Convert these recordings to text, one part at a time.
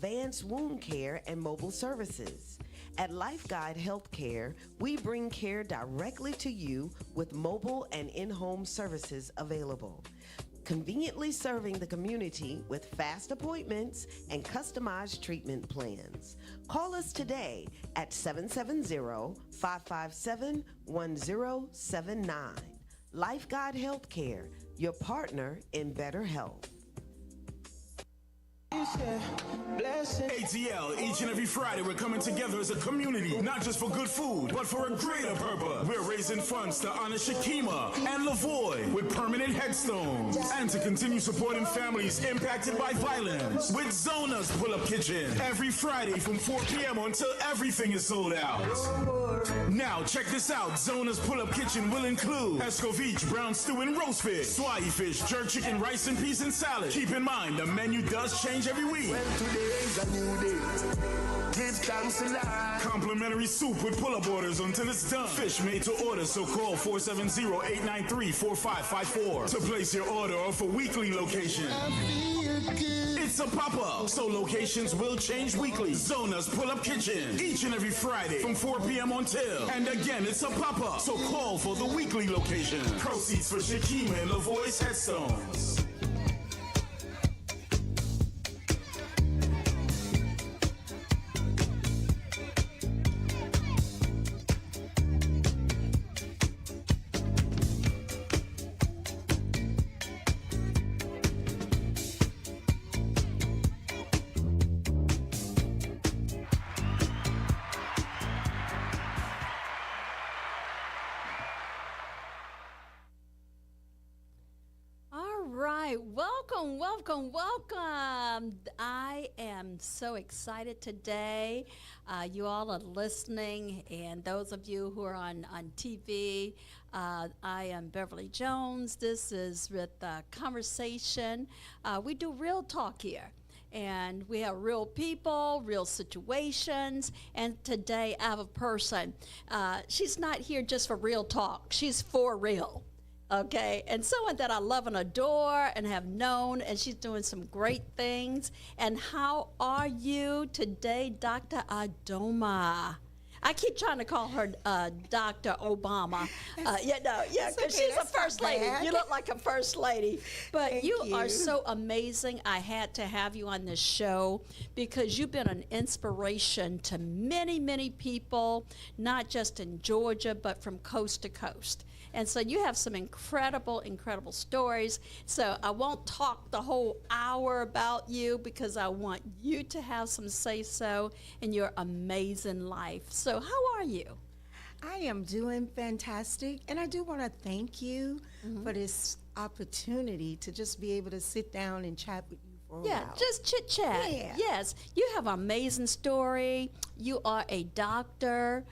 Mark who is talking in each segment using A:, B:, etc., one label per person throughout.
A: advanced wound care and mobile services. At LifeGuide Healthcare, we bring care directly to you with mobile and in-home services available, conveniently serving the community with fast appointments and customized treatment plans. Call us today at 770-557-1079. LifeGuide Healthcare, your partner in better health.
B: ATL, each and every Friday, we're coming together as a community, not just for good food, but for a greater purpose. We're raising funds to honor Shakima and Lavoy with permanent headstones, and to continue supporting families impacted by violence with Zona's Pull-Up Kitchen every Friday from 4 p.m. until everything is sold out. Now, check this out. Zona's Pull-Up Kitchen will include escovitch, brown stew and roast fish, swai fish, jerk chicken, rice and peas and salad. Keep in mind, the menu does change every week.
C: Well, today is a new day. Give thanks a lot.
B: Complimentary soup with pull-up orders until it's done. Fish made to order, so call 470-893-4554 to place your order or for weekly location.
C: I feel good.
B: It's a pop-up, so locations will change weekly. Zona's Pull-Up Kitchen, each and every Friday from 4 p.m. until. And again, it's a pop-up, so call for the weekly location. Proceeds for Shakima and Lavoy's headstones.
D: Welcome. I am so excited today. You all are listening, and those of you who are on TV, I am Beverly Jones. This is with Conversation. We do real talk here, and we have real people, real situations, and today I have a person. She's not here just for real talk. She's for real. Okay, and someone that I love and adore and have known, and she's doing some great things. And how are you today, Dr. Adoma? I keep trying to call her Dr. Obama. Because she's a first lady. You look like a first lady. But you are so amazing. I had to have you on this show because you've been an inspiration to many, many people, not just in Georgia, but from coast to coast. And so you have some incredible, incredible stories. So I won't talk the whole hour about you because I want you to have some say-so in your amazing life. So how are you?
E: I am doing fantastic. And I do want to thank you for this opportunity to just be able to sit down and chat with you for a while.
D: Just chit-chat.
E: Yeah.
D: Yes, you have an amazing story. You are a doctor.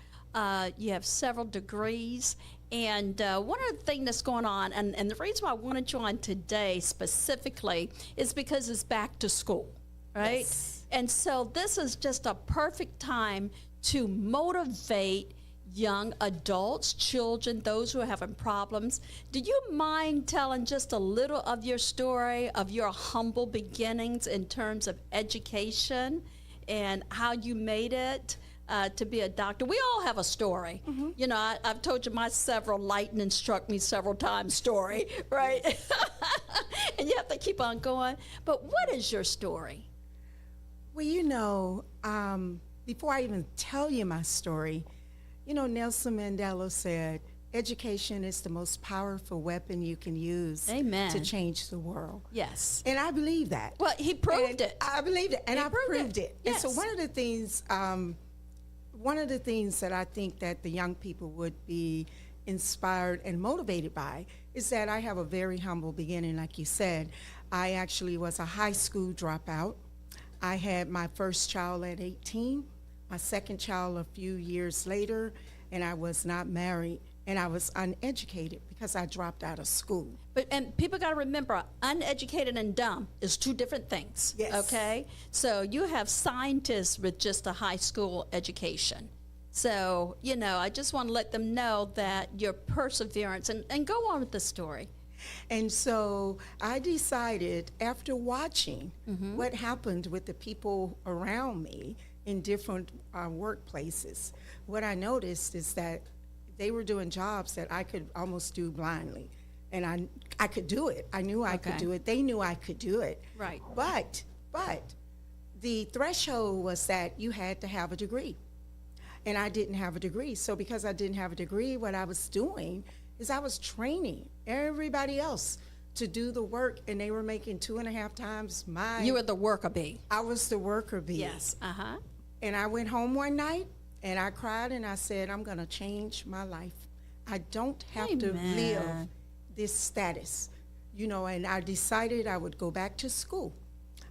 D: You have several degrees. And one of the things that's going on, and the reason why I wanted you on today specifically is because it's back to school, right?
E: Yes.
D: And so this is just a perfect time to motivate young adults, children, those who are having problems. Do you mind telling just a little of your story, of your humble beginnings in terms of education and how you made it? To be a doctor. We all have a story. You know, I've told you my several lightning struck me several times story, right? And you have to keep on going. But what is your story?
E: Well, you know, before I even tell you my story, you know, Nelson Mandela said, education is the most powerful weapon you can use
D: Amen.
E: To change the world.
D: Yes.
E: And I believe that.
D: Well, he proved it.
E: I believed it, and I proved it.
D: Yes.
E: And so one of the things that I think that the young people would be inspired and motivated by is that I have a very humble beginning, like you said. I actually was a high school dropout. I had my first child at 18, my second child a few years later, and I was not married, and I was uneducated because I dropped out of school.
D: And people got to remember, uneducated and dumb is two different things.
E: Yes.
D: Okay? So you have scientists with just a high school education. So, you know, I just want to let them know that your perseverance, and go on with the story.
E: And so I decided, after watching what happened with the people around me in different workplaces, what I noticed is that they were doing jobs that I could almost do blindly. And I could do it. I knew I could do it. They knew I could do it.
D: Right.
E: But the threshold was that you had to have a degree. And I didn't have a degree. So because I didn't have a degree, what I was doing is I was training everybody else to do the work, and they were making 2.5 times my.
D: You were the worker bee.
E: I was the worker bee.
D: Yes.
E: And I went home one night and I cried and I said, I'm going to change my life. I don't have to live this status, you know, and I decided I would go back to school.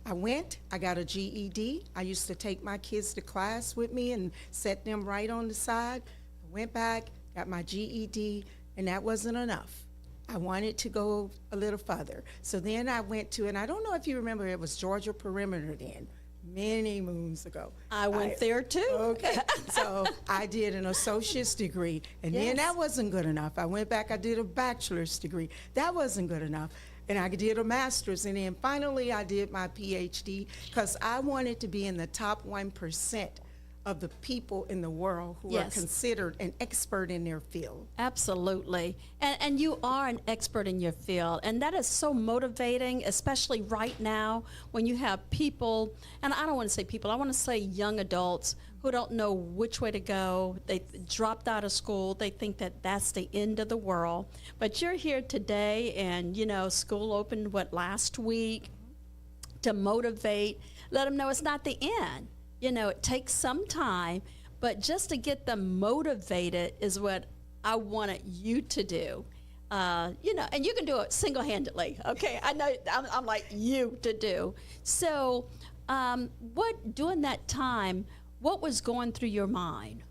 E: I went, I got a GED. I used to take my kids to class with me and set them right on the side. I went back, got my GED, and that wasn't enough. I wanted to go a little further. So then I went to, and I don't know if you remember, it was Georgia Perimeter then, many moons ago.
D: I went there too.
E: Okay, so I did an associate's degree, and then that wasn't good enough. I went back, I did a bachelor's degree. That wasn't good enough. And I did a master's, and then finally I did my PhD because I wanted to be in the top 1% of the people in the world who are considered an expert in their field.
D: Absolutely. And you are an expert in your field, and that is so motivating, especially right now when you have people, and I don't want to say people, I want to say young adults who don't know which way to go. They dropped out of school. They think that that's the end of the world. But you're here today, and, you know, school opened, last week, to motivate, let them know it's not the end. You know, it takes some time, but just to get them motivated is what I wanted you to do. You know, and you can do it single-handedly, okay? I know I'm like you to do. So during that time, what was going through your mind?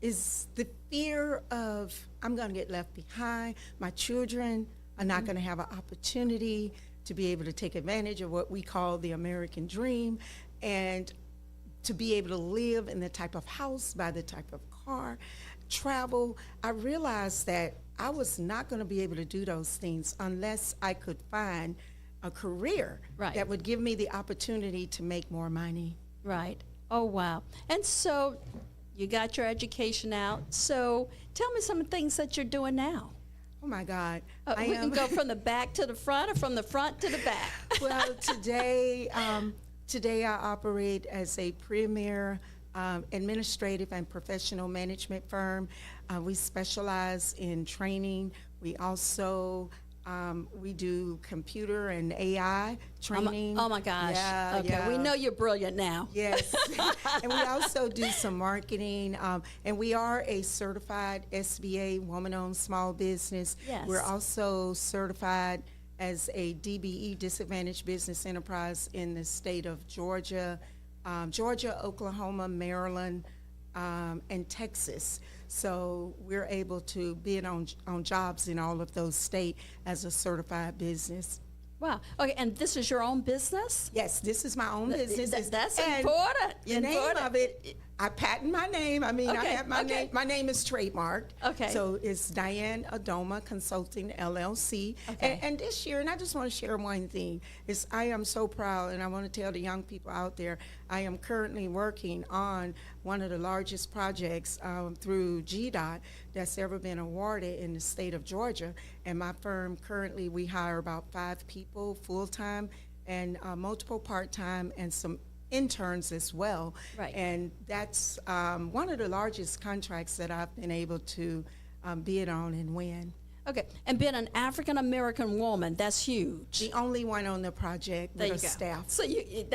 E: Is the fear of I'm going to get left behind. My children are not going to have an opportunity to be able to take advantage of what we call the American dream, and to be able to live in the type of house, buy the type of car, travel. I realized that I was not going to be able to do those things unless I could find a career that would give me the opportunity to make more money.
D: Right. Oh, wow. And so you got your education out. So tell me some things that you're doing now.
E: Oh my God.
D: We can go from the back to the front or from the front to the back.
E: Well, today I operate as a premier administrative and professional management firm. We specialize in training. We also we do computer and AI training.
D: Oh my gosh.
E: Yeah,
D: okay,
E: yeah.
D: we know you're brilliant now.
E: Yes. And we also do some marketing. And we are a certified SBA, woman-owned small business.
D: Yes.
E: We're also certified as a DBE, disadvantaged business enterprise, in the state of Georgia, Oklahoma, Maryland, and Texas. So we're able to bid on jobs in all of those states as a certified business.
D: Wow. Okay, and this is your own business?
E: Yes, this is my own business.
D: That's
E: And
D: important.
E: The name of it, I patent my name. I mean, I have my name. My name is trademarked.
D: Okay.
E: So it's Diane Adoma Consulting, LLC.
D: Okay.
E: And this year, and I just want to share one thing, is I am so proud, and I want to tell the young people out there, I am currently working on one of the largest projects through GDOT that's ever been awarded in the state of Georgia. And my firm currently, we hire about 5 people full-time and multiple part-time and some interns as well.
D: Right.
E: And that's one of the largest contracts that I've been able to bid on and win.
D: Okay, and being an African-American woman, that's huge.
E: The only one on the project with a staff.
D: So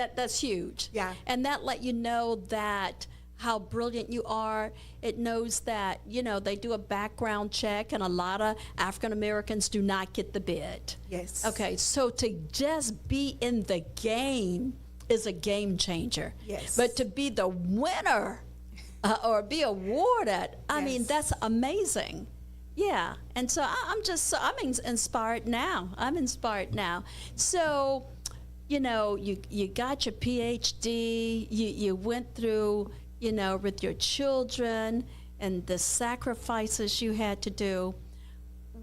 D: that's huge.
E: Yeah.
D: And that let you know that how brilliant you are. It knows that, you know, they do a background check, and a lot of African Americans do not get the bid.
E: Yes.
D: Okay, so to just be in the game is a game changer.
E: Yes.
D: But to be the winner or be awarded, I mean, that's amazing. Yeah, and so I'm inspired now. I'm inspired now. So, you know, you got your PhD, you went through, you know, with your children and the sacrifices you had to do.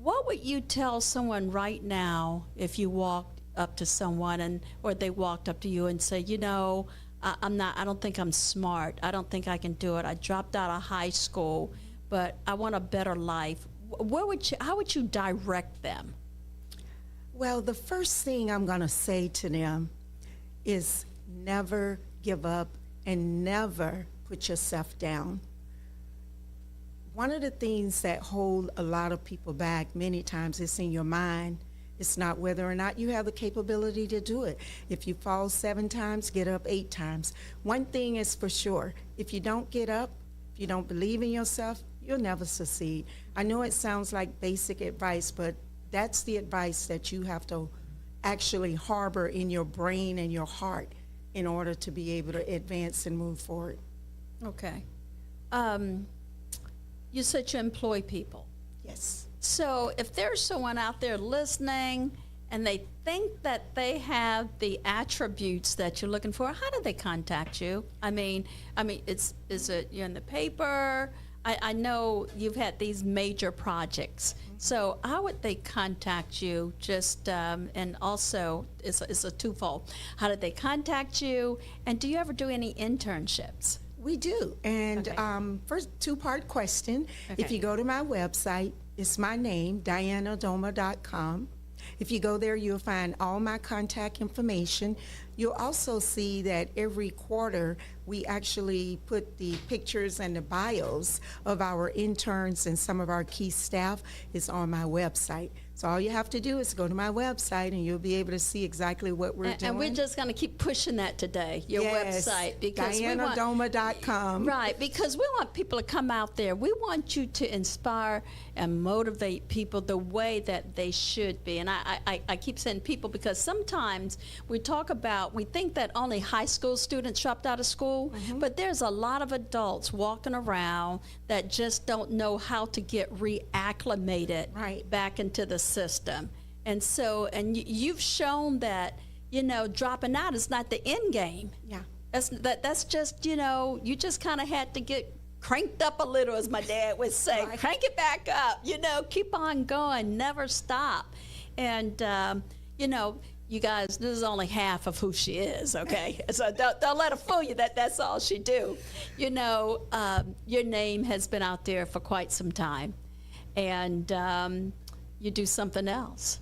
D: What would you tell someone right now if you walked up to someone or they walked up to you and say, I don't think I'm smart. I don't think I can do it. I dropped out of high school, but I want a better life. How would you direct them?
E: Well, the first thing I'm going to say to them is never give up and never put yourself down. One of the things that hold a lot of people back many times is in your mind. It's not whether or not you have the capability to do it. If you fall 7 times, get up 8 times. One thing is for sure, if you don't get up, if you don't believe in yourself, you'll never succeed. I know it sounds like basic advice, but that's the advice that you have to actually harbor in your brain and your heart in order to be able to advance and move forward.
D: Okay. You said you employ people.
E: Yes.
D: So if there's someone out there listening and they think that they have the attributes that you're looking for, how do they contact you? I mean, is it you're in the paper? I know you've had these major projects. So how would they contact you? Just and also it's a twofold. How did they contact you? And do you ever do any internships?
E: We do. And
D: Okay.
E: First 2-part question.
D: Okay.
E: If you go to my website, it's my name, dianadoma.com. If you go there, you'll find all my contact information. You'll also see that every quarter we actually put the pictures and the bios of our interns and some of our key staff is on my website. So all you have to do is go to my website and you'll be able to see exactly what we're doing.
D: And we're just going to keep pushing that today, your
E: Yes,
D: website. Because
E: dianadoma.com.
D: Right, because we want people to come out there. We want you to inspire and motivate people the way that they should be. And I keep saying people because sometimes we think that only high school students dropped out of school, but there's a lot of adults walking around that just don't know how to get reacclimated
E: Right.
D: back into the system. And so, you've shown that, dropping out is not the end game.
E: Yeah.
D: That's just, you just kind of had to get cranked up a little, as my dad would say.
E: Right.
D: Crank it back up, keep on going, never stop. And, you guys, this is only half of who she is, okay? So don't let her fool you that that's all she do. Your name has been out there for quite some time. And you do something else.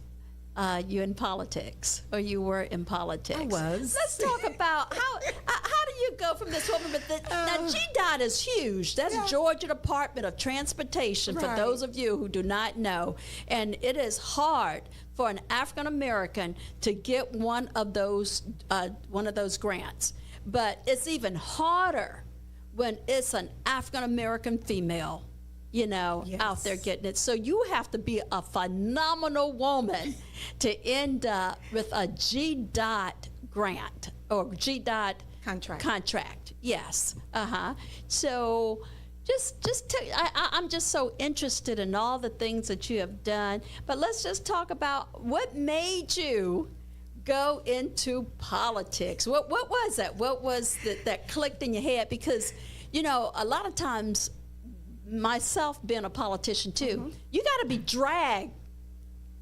D: You're in politics, or you were in politics.
E: I was.
D: Let's talk about how do you go from this woman? Now, GDOT is huge. That's
E: Yeah.
D: Georgia Department of Transportation, for
E: Right.
D: those of you who do not know. And it is hard for an African American to get one of those grants. But it's even harder when it's an African American female, out there
E: Yes.
D: getting it. So you have to be a phenomenal woman to end up with a GDOT grant or GDOT contract. Yes. So I'm just so interested in all the things that you have done. But let's just talk about what made you go into politics. What was that? What was that clicked in your head? Because, a lot of times, myself being a politician too, you got to be dragged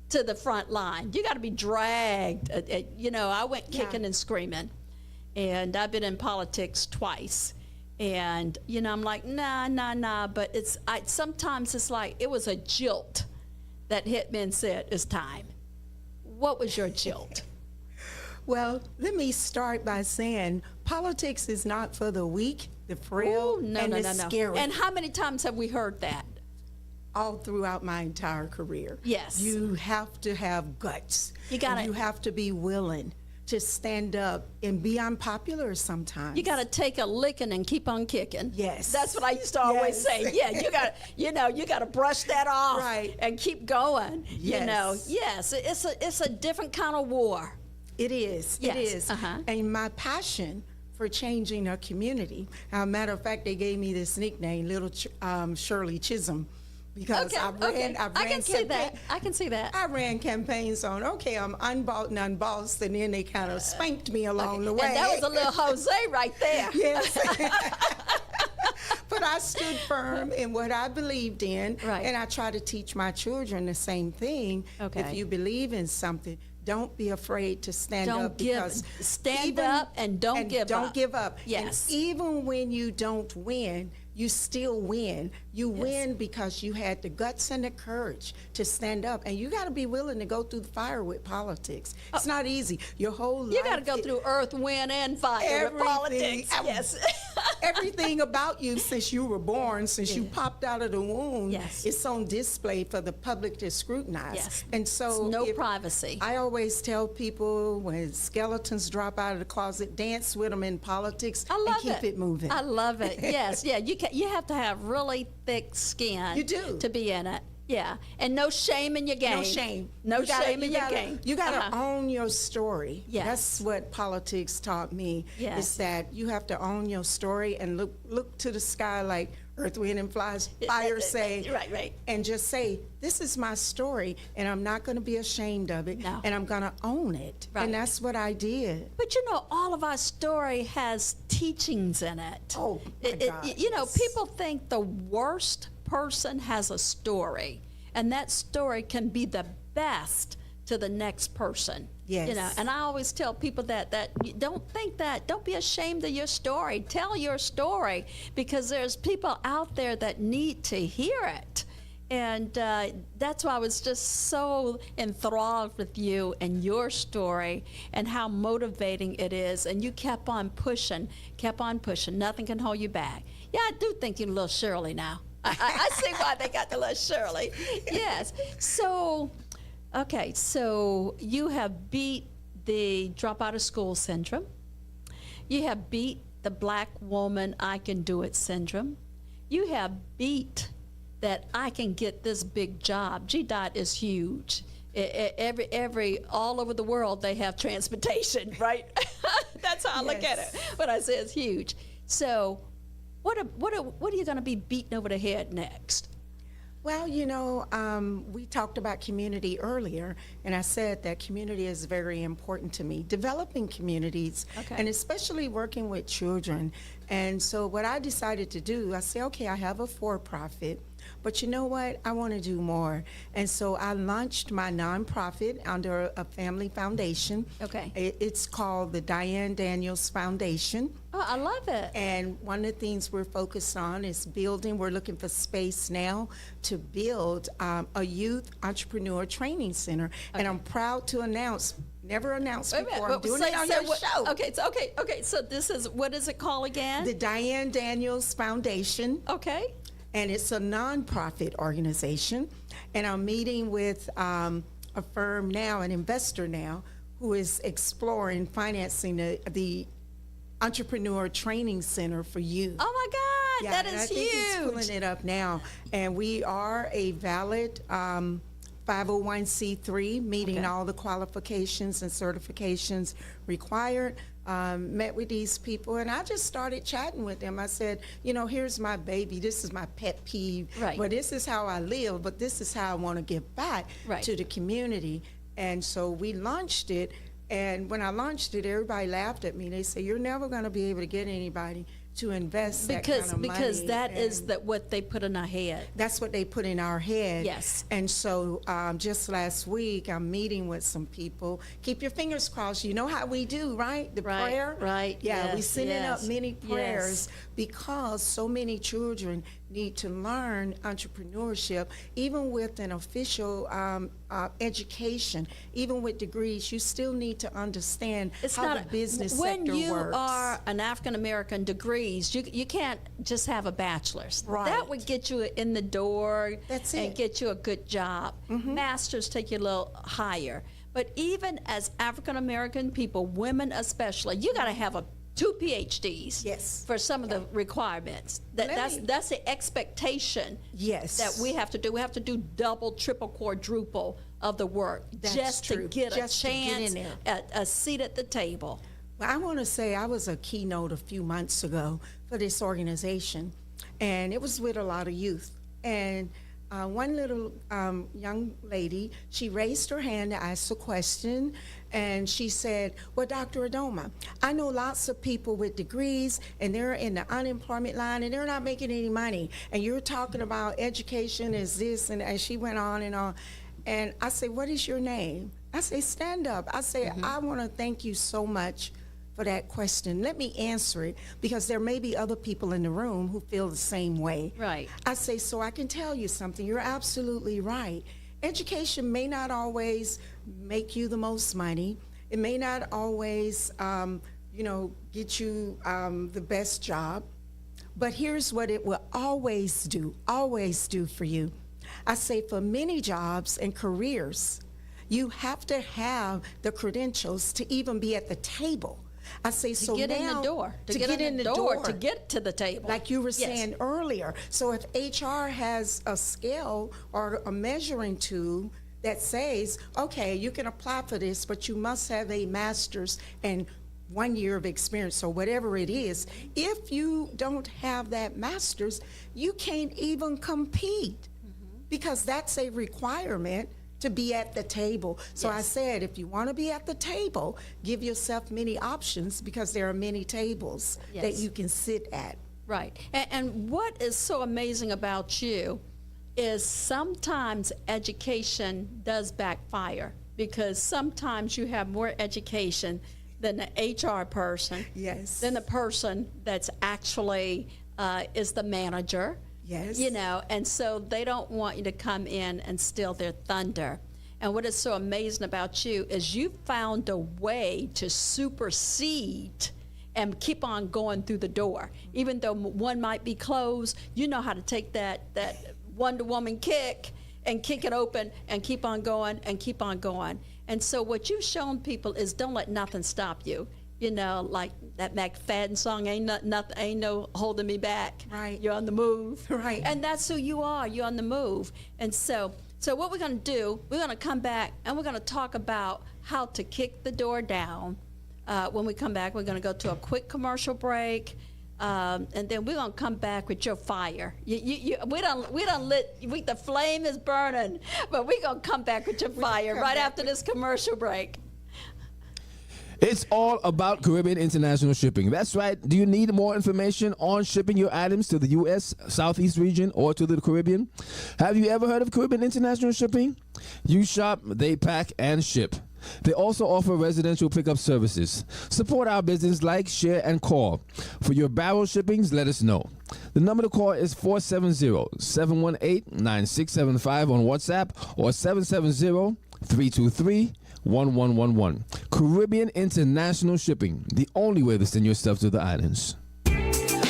D: to the front line. You got to be dragged. I went kicking and screaming, and I've been in politics twice. And I'm like, nah. But sometimes it's like it was a jilt that hit me and said, "It's time." What was your jilt?
E: Well, let me start by saying politics is not for the weak, the frail, and the scary.
D: And how many times have we heard that?
E: All throughout my entire career.
D: Yes.
E: You have to have guts.
D: You gotta-
E: And you have to be willing to stand up and be unpopular sometimes.
D: You got to take a licking and keep on kicking.
E: Yes.
D: That's what I used to always
E: Yes.
D: say. Yeah, you got to brush that off
E: Right.
D: and keep going.
E: Yes.
D: Yes, it's a different kind of war.
E: It is.
D: Yes.
E: It is. And my passion for changing a community. As a matter of fact, they gave me this nickname, Little Shirley Chisholm, because I
D: can see that. I can see that.
E: I ran campaigns on, okay, I'm unbought and unbossed, and then they kind of spanked me along the way.
D: And that was a little Jose right there.
E: Yes. But But I stood firm in what I believed in,
D: Right.
E: and I try to teach my children the same thing.
D: Okay.
E: If you believe in something, don't be afraid to stand
D: Don't
E: up,
D: give-
E: because
D: stand up and don't give up.
E: Don't give up.
D: Yes.
E: And even when you don't win, you still win. You
D: Yes.
E: win because you had the guts and the courage to stand up, and you got to be willing to go through the fire with politics. It's not easy. Your whole life.
D: You got to go through earth, wind, and fire with politics. Yes.
E: Everything about you since you were born, since you popped out of the womb,
D: Yes.
E: it's on display for the public to scrutinize.
D: Yes.
E: And so
D: No privacy.
E: I always tell people when skeletons drop out of the closet, dance with them in politics
D: I love
E: and keep it moving.
D: I love it. Yes, yeah. You have to have really thick skin.
E: You do.
D: To be in it. Yeah, and no shame in your game.
E: No shame.
D: No
E: You gotta-
D: shame in
E: you
D: your
E: gotta-
D: game.
E: You got to
D: Uh-huh.
E: own your story.
D: Yes.
E: That's what politics taught me.
D: Yes.
E: Is that you have to own your story and look to the sky like Earth, Wind, and Fire say.
D: Right.
E: And just say, this is my story, and I'm not going to be ashamed of it,
D: No.
E: and I'm going to own it.
D: Right.
E: And that's what I did.
D: But you know, all of our story has teachings in it.
E: Oh, my God,
D: You know,
E: yes.
D: people think the worst person has a story, and that story can be the best to the next person.
E: Yes.
D: You know, and I always tell people that you don't think that. Don't be ashamed of your story. Tell your story, because there's people out there that need to hear it. And that's why I was just so enthralled with you and your story and how motivating it is. And you kept on pushing. Nothing can hold you back. Yeah, I do think you're a little Shirley now. I see why they got the little Shirley. Yes. So, okay, so you have beat the drop out of school syndrome. You have beat the black woman I can do it syndrome. You have beat that I can get this big job. GDOT is huge. All over the world they have transportation, right? That's how I look at it. What I say is huge. So, what are you going to be beating over the head next?
E: Well, you know, we talked about community earlier, and I said that community is very important to me. Developing communities,
D: Okay.
E: and especially working with children. And so what I decided to do, I said, okay, I have a for-profit, but you know what? I want to do more. And so I launched my nonprofit under a family foundation.
D: Okay.
E: It's called the Diane Daniels Foundation.
D: Oh, I love it.
E: And one of the things we're focused on is building. We're looking for space now to build a youth entrepreneur training center. And I'm proud to announce, never announced
D: Wait a
E: before,
D: minute,
E: I'm doing
D: say-
E: it on
D: say
E: your
D: what-
E: show.
D: Okay, so so this is, what is it called again?
E: The Diane Daniels Foundation.
D: Okay.
E: And it's a nonprofit organization. And I'm meeting with a firm now, an investor now, who is exploring financing the Entrepreneur Training Center for youth.
D: Oh my God, that
E: and
D: is
E: I think he's
D: huge.
E: pulling it up now. And we are a valid 501c3, meeting
D: Okay.
E: all the qualifications and certifications required. Met with these people, and I just started chatting with them. I said, you know, here's my baby. This is my pet peeve.
D: Right.
E: But this is how I live, but this is how I want to give back
D: Right.
E: to the community. And so we launched it. And when I launched it, everybody laughed at me. They say, you're never going to be able to get anybody to invest that kind of money.
D: Because that is
E: And
D: what they put in our head.
E: that's what they put in our head.
D: Yes.
E: And so just last week, I'm meeting with some people. Keep your fingers crossed. You know how we do, right? The
D: Right,
E: prayer.
D: right,
E: Yeah, we
D: yes,
E: sending up
D: yes,
E: many prayers
D: yes.
E: because so many children need to learn entrepreneurship, even with an official education, even with degrees. You still need to understand how the business
D: when
E: sector
D: you
E: works.
D: are an African American degrees, you can't just have a bachelor's.
E: Right.
D: That would get you in the door.
E: That's
D: and
E: it.
D: get you a good job. Masters take you a little higher. But even as African American people, women especially, you got to have two PhDs.
E: Yes.
D: For some of the requirements. That's the expectation.
E: Yes.
D: That we have to do. We have to do double, triple, quadruple of the work
E: That's
D: just
E: true.
D: to get
E: Just
D: a
E: to get
D: chance
E: in there.
D: at a seat at the table.
E: Well, I want to say I was a keynote a few months ago for this organization, and it was with a lot of youth. And one little young lady, she raised her hand to ask a question, and she said, well, Dr. Adoma, I know lots of people with degrees, and they're in the unemployment line, and they're not making any money, and you're talking about education is this, and she went on and on. And I say, what is your name? I say, stand up. I say, I want to thank you so much for that question. Let me answer it, because there may be other people in the room who feel the same way.
D: Right.
E: I say, so I can tell you something. You're absolutely right. Education may not always make you the most money. It may not always, get you the best job. But here's what it will always do for you. I say for many jobs and careers, you have to have the credentials to even be at the table. I say, so
D: get
E: now,
D: in the door, to get in the door, to get to the table.
E: like you were saying earlier. So if HR has a scale or a measuring tool that says, okay, you can apply for this, but you must have a master's and 1 year of experience or whatever it is. If you don't have that master's, you can't even compete, because that's a requirement to be at the table. So I said, if you want to be at the table, give yourself many options, because there are many tables that you can sit at.
D: Right. And what is so amazing about you is sometimes education does backfire, because sometimes you have more education than the HR person, than the person that's actually is the manager.
E: Yes.
D: And so they don't want you to come in and steal their thunder. And what is so amazing about you is you found a way to supersede and keep on going through the door. Even though one might be closed, you know how to take that Wonder Woman kick and kick it open and keep on going and keep on going. And so what you've shown people is don't let nothing stop you. Like that McFadden song, ain't no holding me back.
E: Right.
D: You're on the move.
E: Right.
D: And that's who you are. You're on the move. And so what we're going to do, we're going to come back and we're going to talk about how to kick the door down. When we come back, we're going to go to a quick commercial break. And then we're going to come back with your fire. We done lit, the flame is burning, but we're going to come back with your fire right after this commercial break.
F: It's all about Caribbean International Shipping. That's right. Do you need more information on shipping your items to the U.S. Southeast region or to the Caribbean? Have you ever heard of Caribbean International Shipping? You shop, they pack, and ship. They also offer residential pickup services. Support our business, like, share, and call. For your barrel shippings, let us know. The number to call is 470-718-9675 on WhatsApp or 770-323-1111. Caribbean International Shipping, the only way to send your stuff to the islands.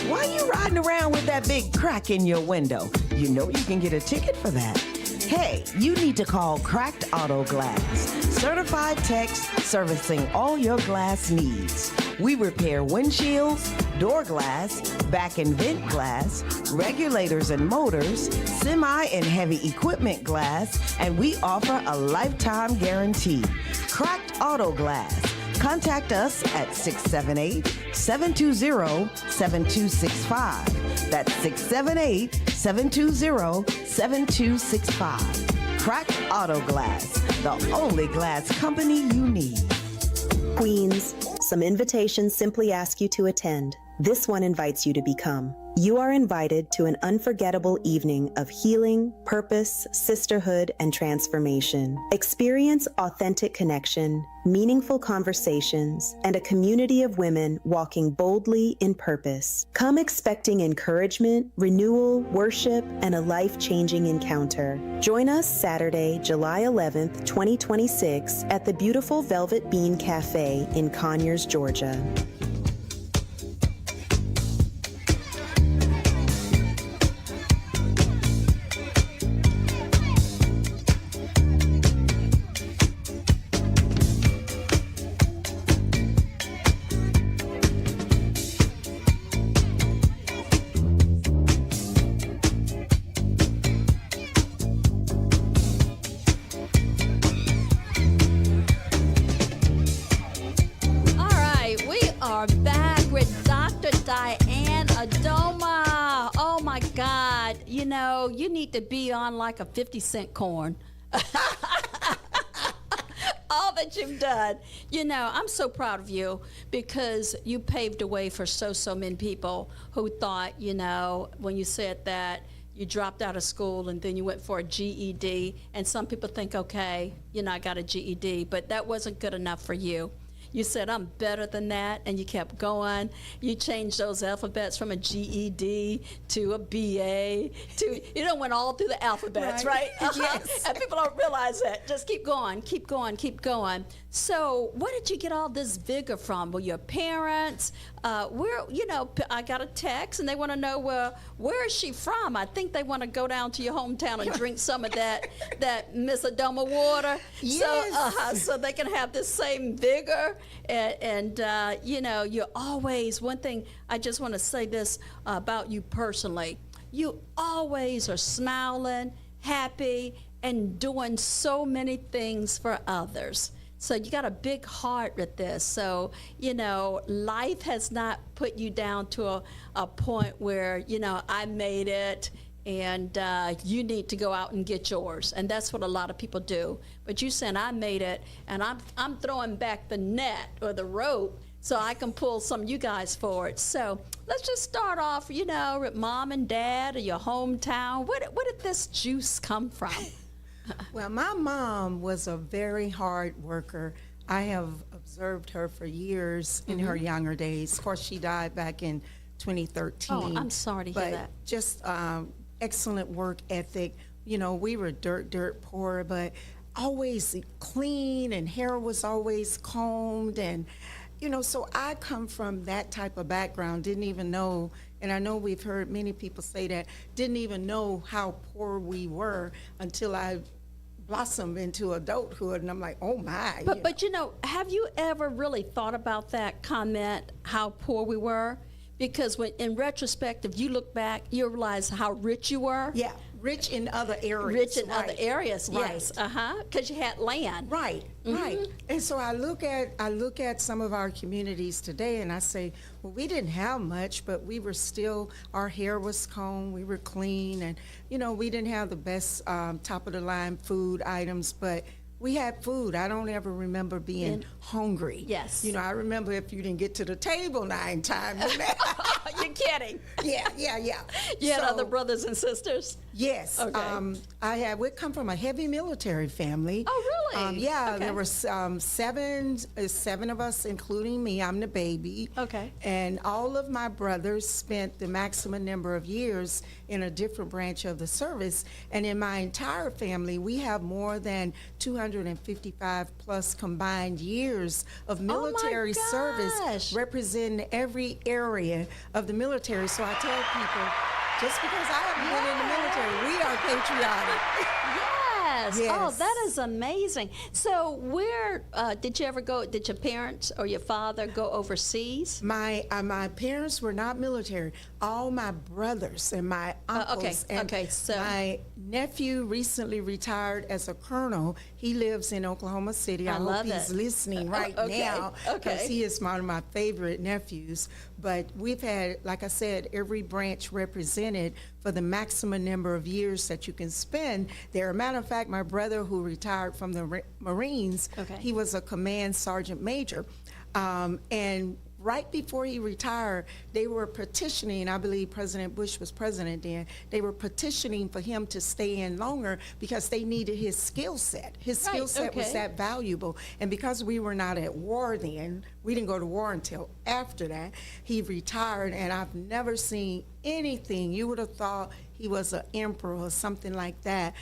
A: Why you riding around with that big crack in your window? You know you can get a ticket for that. Hey, you need to call Cracked Auto Glass. Certified techs servicing all your glass needs. We repair windshields, door glass, back and vent glass, regulators and motors, semi and heavy equipment glass, and we offer a lifetime guarantee. Cracked Auto Glass. Contact us at 678-720-7265. That's 678-720-7265. Cracked Auto Glass, the only glass company you need.
G: Queens, some invitations simply ask you to attend. This one invites you to become. You are invited to an unforgettable evening of healing, purpose, sisterhood, and transformation. Experience authentic connection, meaningful conversations, and a community of women walking boldly in purpose. Come expecting encouragement, renewal, worship, and a life-changing encounter. Join us Saturday, July 11th, 2026 at the beautiful Velvet Bean Cafe in Conyers, Georgia.
D: God, you know, you need to be on like a 50-cent coin. All that you've done. You know, I'm so proud of you because you paved the way for so many people who thought, you know, when you said that you dropped out of school and then you went for a GED, and some people think, okay, you know, I got a GED, but that wasn't good enough for you. You said, I'm better than that, and you kept going. You changed those alphabets from a GED to a BA to, you know, went all through the alphabets, right?
E: Yes.
D: And people don't realize that. Just keep going, keep going, keep going. So where did you get all this vigor from? Were your parents? You know, I got a text, and they want to know, well, where is she from? I think they want to go down to your hometown and drink some of that Miss Adoma water.
E: Yes.
D: So they can have this same vigor. And you know, you're always, one thing, I just want to say this about you personally. You always are smiling, happy, and doing so many things for others. So you got a big heart with this. So, you know, life has not put you down to a point where, you know, I made it and you need to go out and get yours. And that's what a lot of people do. But you said, I made it, and I'm throwing back the net or the rope so I can pull some of you guys forward. So let's just start off, you know, with mom and dad or your hometown. Where did this juice come from?
E: Well, my mom was a very hard worker. I have observed her for years in her younger days. Of course, she died back in 2013.
D: Oh, I'm sorry to hear that.
E: Just excellent work ethic. You know, we were dirt poor, but always clean, and hair was always combed. And, you know, so I come from that type of background, didn't even know, and I know we've heard many people say that, didn't even know how poor we were until I blossomed into adulthood, and I'm like, oh my.
D: But you know, have you ever really thought about that comment, how poor we were? Because when, in retrospect, if you look back, you realize how rich you were.
E: Yeah, rich in other areas.
D: Rich in other areas, yes. Because you had land.
E: Right, right. And so I look at some of our communities today, and I say, well, we didn't have much, but we were still, our hair was combed, we were clean, and you know, we didn't have the best top of the line food items, but we had food. I don't ever remember being hungry.
D: Yes.
E: You know, I remember if you didn't get to the table 9 times.
D: You're kidding.
E: Yeah.
D: You had other brothers and sisters?
E: Yes.
D: Okay.
E: We come from a heavy military family.
D: Oh, really?
E: Yeah,
D: Okay.
E: there were seven of us, including me. I'm the baby.
D: Okay.
E: And all of my brothers spent the maximum number of years in a different branch of the service. And in my entire family, we have more than 255 plus combined years of military service representing every area of the military. So I tell people, just because I haven't been in the military, we are patriotic.
D: Yes. Oh, that is amazing. So where did you ever go? Did your parents or your father go overseas?
E: My parents were not military. All my brothers and my uncles
D: so
E: my nephew recently retired as a colonel. He lives in Oklahoma City. I hope he's listening right now, because he is one of my favorite nephews. But we've had, like I said, every branch represented for the maximum number of years that you can spend there. As a matter of fact, my brother who retired from the Marines, he was a command sergeant major. And right before he retired, they were petitioning, I believe President Bush was president then, they were petitioning for him to stay in longer because they needed his skill set. His skill set was that valuable. And because we were not at war then, we didn't go to war until after that, he retired, and I've never seen anything. You would have thought he was an emperor or something like that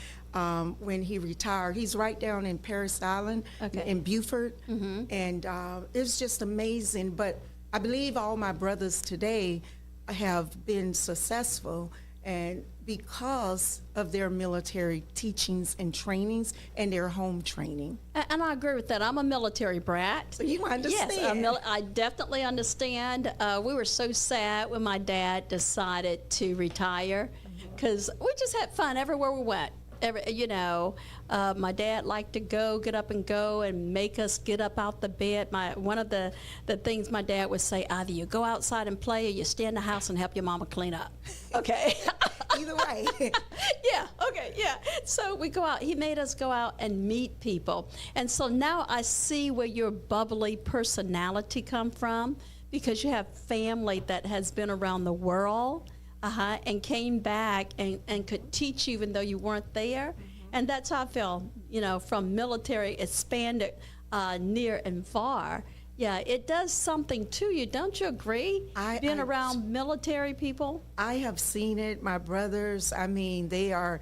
E: when he retired. He's right down in Paris Island in Beaufort, and it's just amazing. But I believe all my brothers today have been successful, and because of their military teachings and trainings and their home training.
D: And I agree with that. I'm a military brat.
E: So you understand.
D: Yes, I definitely understand. We were so sad when my dad decided to retire, because we just had fun everywhere we went. My dad liked to get up and go and make us get up out the bed. One of the things my dad would say, either you go outside and play or you stay in the house and help your mama clean up. Okay.
E: Either
D: Yeah, okay, yeah. So we go out. He made us go out and meet people. And so now I see where your bubbly personality come from, because you have family that has been around the world and came back and could teach you even though you weren't there. And that's how I feel, from military expanded near and far. Yeah, it does something to you. Don't you agree? Being around military people?
E: I have seen it. My brothers, I mean, their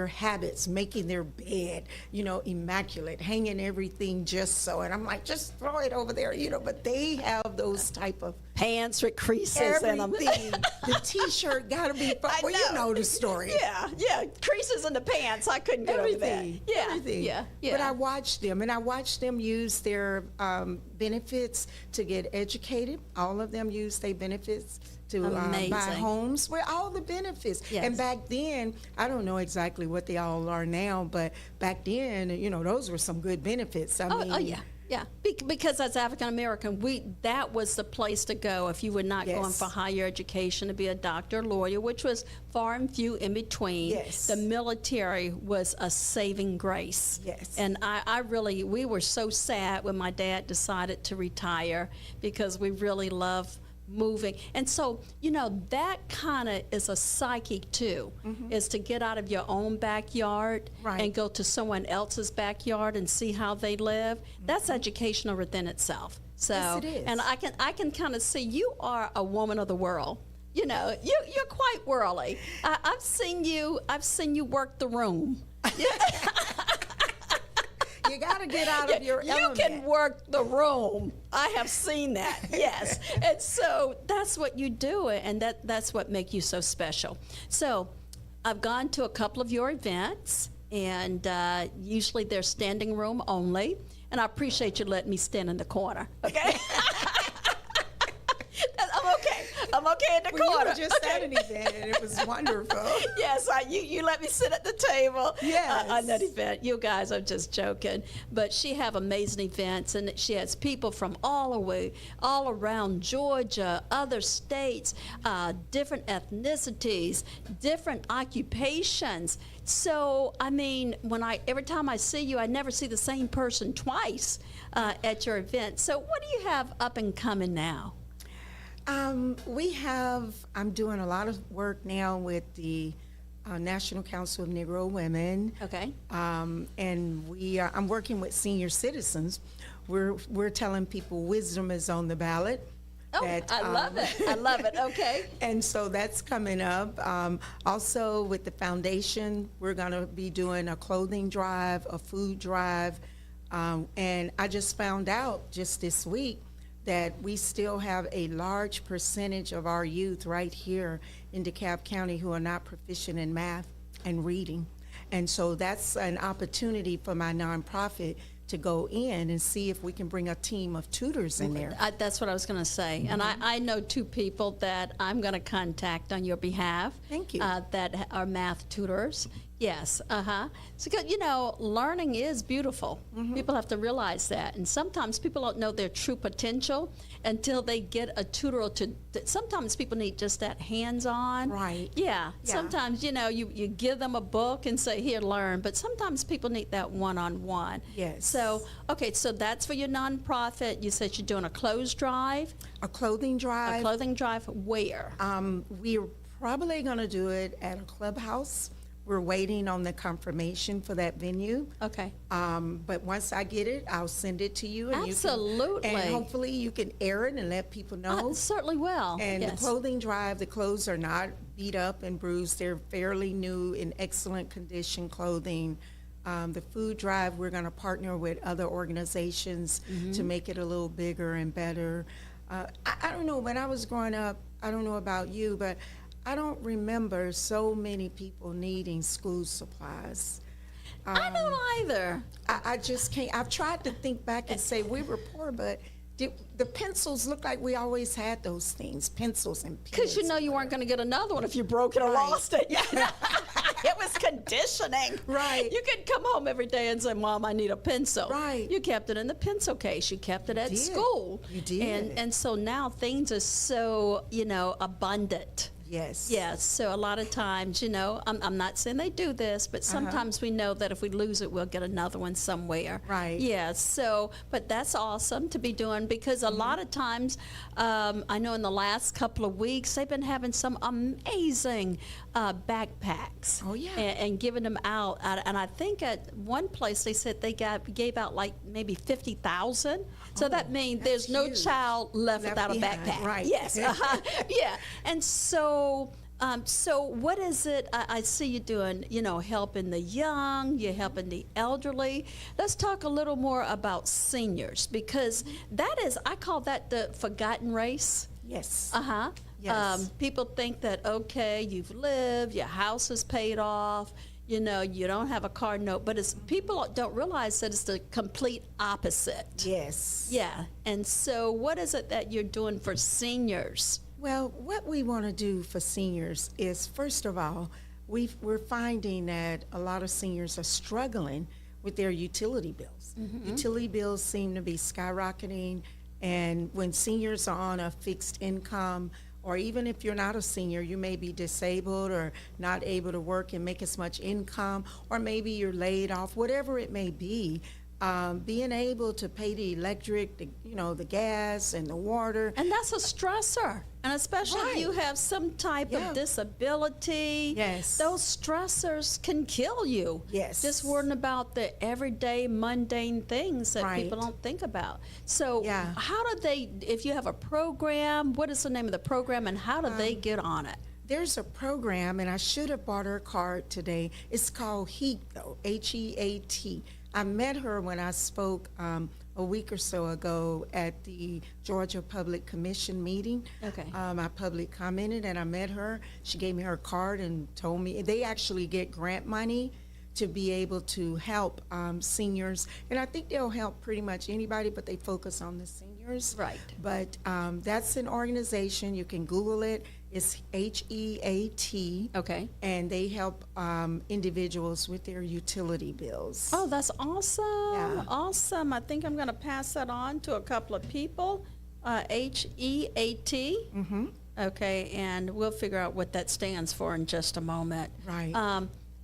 E: habits, making their bed, immaculate, hanging everything just so. And I'm like, just throw it over there, but they have those type of
D: pants with creases in them.
E: Everything. The T-shirt got to be, well, you know the story.
D: Yeah, creases in the pants. I couldn't get over that. Yeah,
E: everything.
D: Yeah.
E: But I watched them, and I watched them use their benefits to get educated. All of them use their benefits to buy homes with all the benefits.
D: Yes.
E: And back then, I don't know exactly what they all are now, but back then, those were some good benefits. I mean,
D: yeah. Because as African American, that was the place to go if you were not going for higher education to be a doctor, lawyer, which was far and few in between.
E: Yes.
D: The military was a saving grace.
E: Yes.
D: And we were so sad when my dad decided to retire, because we really love moving. And so, that kind of is a psyche too, is to get out of your own backyard and go to someone else's backyard and see how they live. That's educational within itself. So,
E: yes, it is.
D: and I can kind of see you are a woman of the world. You're quite worldly. I've seen you work the room.
E: You got to get out of your element.
D: You can work the room. I have seen that, yes. And so that's what you do, and that's what makes you so special. So I've gone to a couple of your events, and usually they're standing room only, and I appreciate you letting me stand in the corner, okay? I'm okay in the corner.
E: You were just at an event, and it was wonderful.
D: Yes, you let me sit at the table.
E: Yes.
D: On that event. You guys, I'm just joking. But she have amazing events, and she has people from all around Georgia, other states, different ethnicities, different occupations. So, I mean, every time I see you, I never see the same person twice at your event. So what do you have up and coming now?
E: I'm doing a lot of work now with the National Council of Negro Women.
D: Okay.
E: And I'm working with senior citizens. We're telling people wisdom is on the ballot.
D: Oh, I love it. I love it. Okay.
E: And so that's coming up. Also with the foundation, we're going to be doing a clothing drive, a food drive. And I just found out just this week that we still have a large percentage of our youth right here in DeKalb County who are not proficient in math and reading. And so that's an opportunity for my nonprofit to go in and see if we can bring a team of tutors in there.
D: That's what I was going to say. And I know two people that I'm going to contact on your behalf.
E: Thank you.
D: That are math tutors. Yes, So, learning is beautiful. People have to realize that. And sometimes people don't know their true potential until they get a tutor sometimes people need just that hands-on.
E: Right.
D: Yeah. Sometimes, you give them a book and say, here, learn. But sometimes people need that one-on-one.
E: Yes.
D: So, okay, so that's for your nonprofit. You said you're doing a clothes drive.
E: A clothing drive.
D: A clothing drive where?
E: We're probably going to do it at a clubhouse. We're waiting on the confirmation for that venue.
D: Okay.
E: But once I get it, I'll send it to you. And
D: Absolutely.
E: And hopefully you can air it and let people know.
D: Certainly will.
E: And
D: yes.
E: The clothing drive, the clothes are not beat up and bruised. They're fairly new, in excellent condition clothing. The food drive, we're going to partner with other organizations to make it a little bigger and better. I don't know, when I was growing up, I don't know about you, but I don't remember so many people needing school supplies.
D: I don't either.
E: I just can't. I've tried to think back and say we were poor, but the pencils look like we always had those things, pencils and pens.
D: Because you weren't going to get another one if you broke it or lost it. It was conditioning.
E: Right.
D: You could come home every day and say, Mom, I need a pencil.
E: Right.
D: You kept it in the pencil case. You kept it at school.
E: You did.
D: And so now things are so, abundant.
E: Yes.
D: Yes. So a lot of times, I'm not saying they do this, but sometimes we know that if we lose it, we'll get another one somewhere.
E: Right.
D: Yeah. So, but that's awesome to be doing, because a lot of times, I know in the last couple of weeks, they've been having some amazing backpacks.
E: Oh, yeah.
D: And giving them out. And I think at one place they said they gave out like maybe 50,000. So that means there's no
E: huge.
D: child left without a
E: behind,
D: backpack.
E: right.
D: Yes. Yeah. And so, what is it I see you doing, helping the young, you're helping the elderly. Let's talk a little more about seniors, because that is, I call that the forgotten race.
E: Yes.
D: Uh-huh.
E: Yes.
D: People think that, okay, you've lived, your house is paid off, you don't have a car note, but people don't realize that it's the complete opposite.
E: Yes.
D: Yeah. And so what is it that you're doing for seniors?
E: Well, what we want to do for seniors is, first of all, we're finding that a lot of seniors are struggling with their utility bills. Utility bills seem to be skyrocketing, and when seniors are on a fixed income, or even if you're not a senior, you may be disabled or not able to work and make as much income, or maybe you're laid off, whatever it may be, being able to pay the electric, the gas and the water.
D: And that's a stressor. And especially if you have some type of disability.
E: Yes.
D: Those stressors can kill you.
E: Yes.
D: Just worrying about the everyday mundane things that
E: Right.
D: people don't think about. So
E: Yeah.
D: how do they, if you have a program, what is the name of the program and how do they get on it?
E: There's a program, and I should have bought her a card today. It's called HEAT, though, HEAT. I met her when I spoke a week or so ago at the Georgia Public Commission meeting.
D: Okay.
E: I public commented, and I met her. She gave me her card and told me they actually get grant money to be able to help seniors. And I think they'll help pretty much anybody, but they focus on the seniors.
D: Right.
E: But that's an organization. You can Google it. It's HEAT.
D: Okay.
E: And they help individuals with their utility bills.
D: Oh, that's awesome.
E: Yeah.
D: Awesome. I think I'm going to pass that on to a couple of people. HEAT. Mm-hmm. Okay, and we'll figure out what that stands for in just a moment.
E: Right.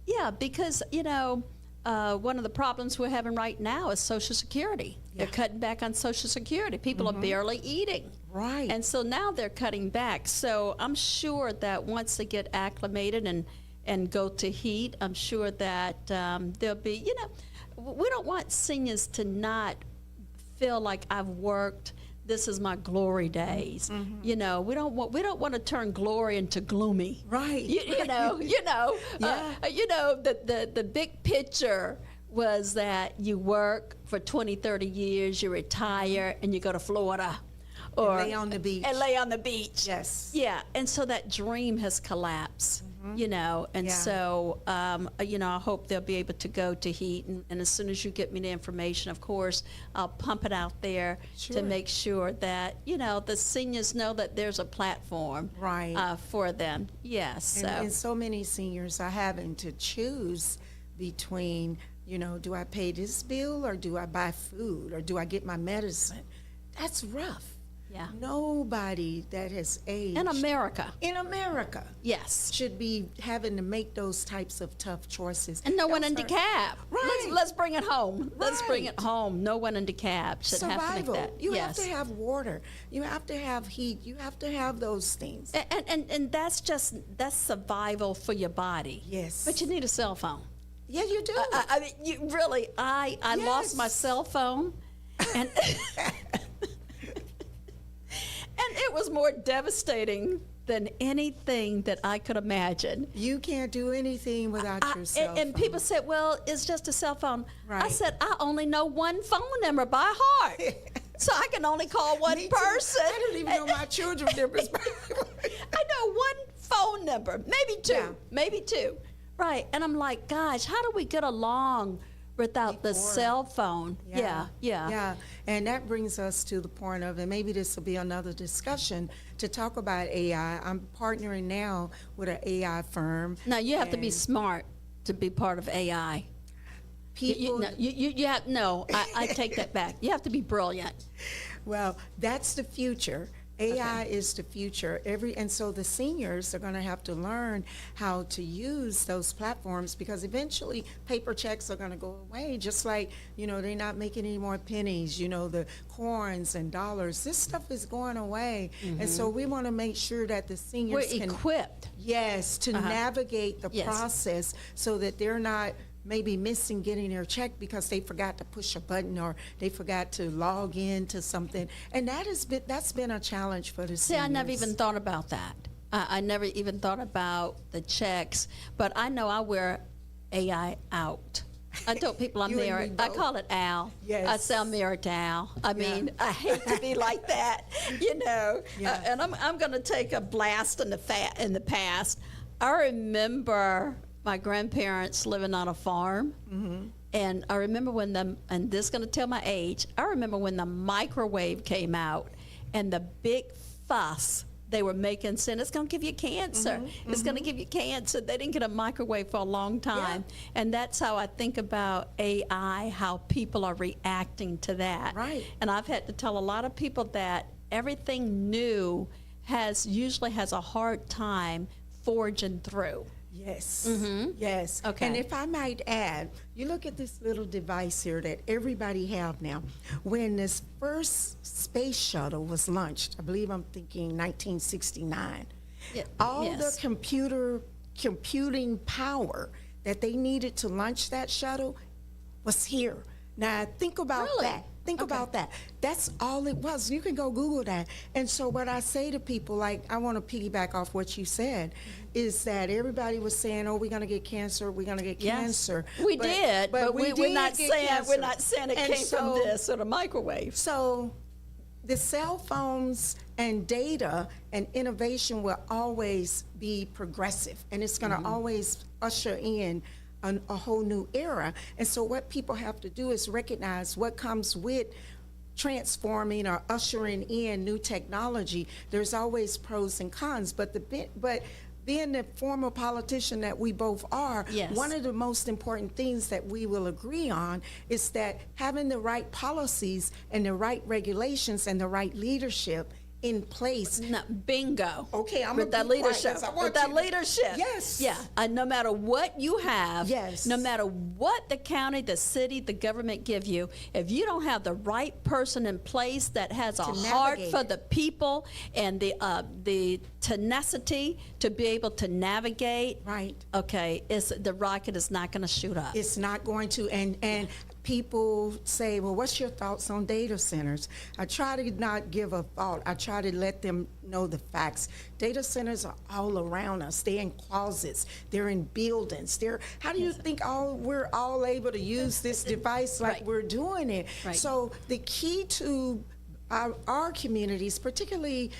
D: Yeah, because, one of the problems we're having right now is Social Security. They're cutting back on Social Security. People are barely eating.
E: Right.
D: And so now they're cutting back. So I'm sure that once they get acclimated and go to HEAT, I'm sure that there'll be, we don't want seniors to not feel like I've worked, this is my glory days. We don't want to turn glory into gloomy.
E: Right.
D: The big picture was that you work for 20, 30 years, you retire, and you go to Florida. Or
E: lay on the beach.
D: And lay on the beach.
E: Yes.
D: Yeah, and so that dream has collapsed, and so, I hope they'll be able to go to HEAT, and as soon as you get me the information, of course, I'll pump it out there to make sure that, the seniors know that there's a platform for them. Yes.
E: And so many seniors are having to choose between, do I pay this bill, or do I buy food, or do I get my medicine? That's rough.
D: Yeah.
E: Nobody that has aged
D: In America.
E: Yes. should be having to make those types of tough choices.
D: And no one in DeKalb.
E: Right.
D: Let's bring it home. Let's bring
E: Right.
D: it home. No one in DeKalb should have to
E: Survival.
D: make that.
E: You
D: yes.
E: have to have water. You have to have heat. You have to have those things.
D: And that's survival for your body.
E: Yes.
D: But you need a cell phone.
E: Yeah, you do.
D: I mean, you really, I lost my
E: Yes.
D: cell phone, and and it was more devastating than anything that I could imagine.
E: You can't do anything without your cell phone.
D: And people said, well, it's just a cell phone. I
E: Right.
D: said, I only know one phone number by heart. So I can only call one
E: Me too.
D: person.
E: I don't even know my children's numbers.
D: I know one phone number, maybe two,
E: Yeah.
D: maybe two. Right. And I'm like, gosh, how do we get along without the
E: Before.
D: cell phone? Yeah.
E: Yeah, and that brings us to the point of, and maybe this will be another discussion, to talk about AI. I'm partnering now with an AI firm.
D: Now, you have to be
E: and
D: smart to be part of AI.
E: People,
D: You have, no, I take that back. You have to be brilliant.
E: well, that's the future. AI is the future. And so the seniors are going to have to learn how to use those platforms, because eventually paper checks are going to go away. Just like, they're not making any more pennies, the coins and dollars. This stuff is going away. And so we want to make sure that the seniors
D: We're equipped.
E: Yes, to navigate the
D: Yes.
E: process so that they're not maybe missing getting their check because they forgot to push a button or they forgot to log in to something. And that's been a challenge for the
D: See,
E: seniors.
D: I never even thought about that. I never even thought about the checks, but I know I wear AI out. I told people I'm
E: You and me
D: married. I
E: both.
D: call it Al.
E: Yes.
D: I say I'm married to Al. I mean, I hate to be like that,
E: Yeah.
D: and I'm going to take a blast in the past. I remember my grandparents living on a farm, and I remember and this is going to tell my age, I remember when the microwave came out and the big fuss they were making, saying it's going to give you cancer. It's going to give you cancer. They didn't get a microwave for a long time. And that's how I think about AI, how people are reacting to that.
E: Right.
D: And I've had to tell a lot of people that everything new usually has a hard time forging through.
E: Yes. Yes.
D: Okay.
E: And if I might add, you look at this little device here that everybody have now. When this first space shuttle was launched, I believe I'm thinking 1969, all
D: yes.
E: the computing power that they needed to launch that shuttle was here. Now think about
D: Really?
E: that. Think about that. That's all it was. You can go Google that. And so what I say to people, like, I want to piggyback off what you said, is that everybody was saying, oh, we're going to get cancer, we're going to get cancer.
D: We did, but we're not
E: get
D: saying
E: cancer.
D: we're not saying it
E: And
D: came from this or the microwave.
E: So the cell phones and data and innovation will always be progressive, and it's going to always usher in a whole new era. And so what people have to do is recognize what comes with transforming or ushering in new technology. There's always pros and cons, but being the former politician that we both are,
D: Yes.
E: one of the most important things that we will agree on is that having the right policies and the right regulations and the right leadership in place.
D: No, bingo.
E: Okay, I'm
D: with
E: gonna
D: that
E: be quiet,
D: leadership.
E: 'cause I
D: With
E: want
D: that
E: you to-
D: leadership.
E: Yes.
D: Yeah. And no matter what you have.
E: Yes.
D: No matter what the county, the city, the government give you, if you don't have the right person in place that has a heart
E: navigate
D: for
E: it.
D: the people and the tenacity to be able to navigate.
E: Right.
D: Okay. The rocket is not going to shoot up.
E: It's not going to, and people say, well, what's your thoughts on data centers? I try to not give a thought. I try to let them know the facts. Data centers are all around us. They're in closets. They're in buildings. How do you think we're all able to use this device like
D: Right.
E: we're doing it?
D: Right.
E: So the key to our communities, particularly,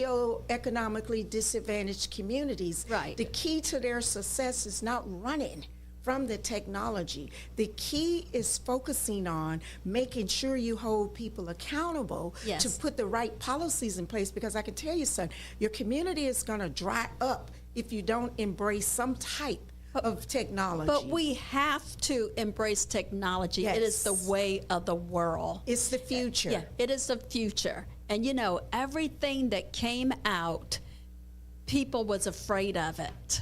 E: socioeconomically disadvantaged communities,
D: Right.
E: the key to their success is not running from the technology. The key is focusing on making sure you hold people accountable
D: Yes.
E: to put the right policies in place, because I can tell you something, your community is going to dry up if you don't embrace some type of technology.
D: But we have to embrace technology. It is the
E: Yes.
D: way of the world.
E: It's the future.
D: Yeah, it is the future. And everything that came out, people was afraid of it.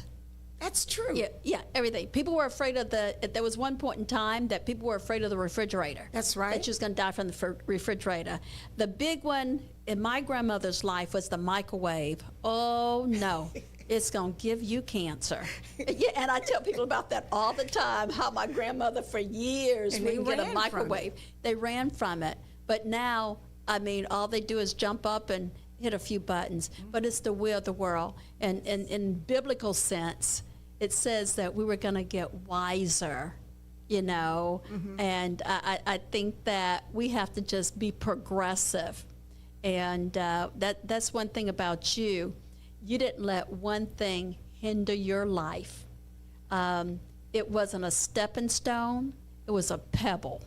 E: That's true.
D: Yeah, everything. People were afraid of there was one point in time that people were afraid of the refrigerator.
E: That's right.
D: That you was going to die from the refrigerator. The big one in my grandmother's life was the microwave. Oh, no. It's going to give you cancer. Yeah, and I tell people about that all the time, how my grandmother for years
E: And they
D: wouldn't get a
E: ran from it.
D: microwave. They ran from it. But now, all they do is jump up and hit a few buttons. But it's the way of the world. And in biblical sense, it says that we were going to get wiser, and I think that we have to just be progressive. And that's one thing about you. You didn't let one thing hinder your life. It wasn't a stepping stone, it was a pebble.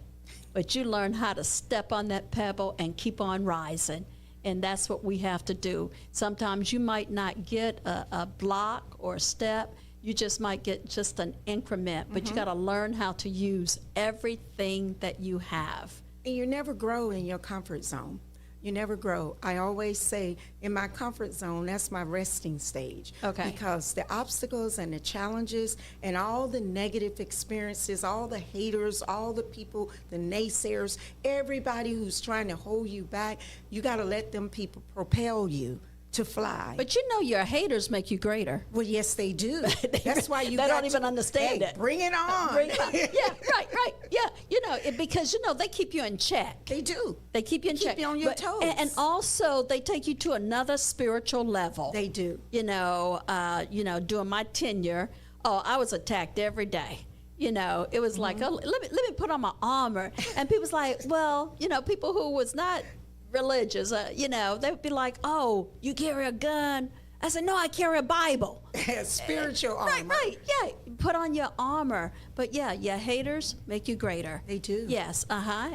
D: But you learned how to step on that pebble and keep on rising. And that's what we have to do. Sometimes you might not get a block or a step. You just might get just an increment, but you got to learn how to use everything that you have.
E: And you never grow in your comfort zone. You never grow. I always say in my comfort zone, that's my resting stage.
D: Okay.
E: Because the obstacles and the challenges and all the negative experiences, all the haters, all the people, the naysayers, everybody who's trying to hold you back, you got to let them people propel you to fly.
D: But you know your haters make you greater.
E: Well, yes, they do. That's why you
D: They
E: got
D: don't even
E: to,
D: understand
E: hey,
D: it.
E: Bring it on.
D: Bring it on. Yeah, right. Yeah, because they keep you in check.
E: They do.
D: They keep you in check.
E: Keep you on your toes.
D: And also they take you to another spiritual level.
E: They do.
D: During my tenure, I was attacked every day. It was like, oh, let me put on my armor. And people's like, well, people who was not religious, they would be like, oh, you carry a gun? I said, no, I carry a Bible.
E: Spiritual armor.
D: Right, yeah. Put on your armor. But yeah, your haters make you greater.
E: They do.
D: Yes,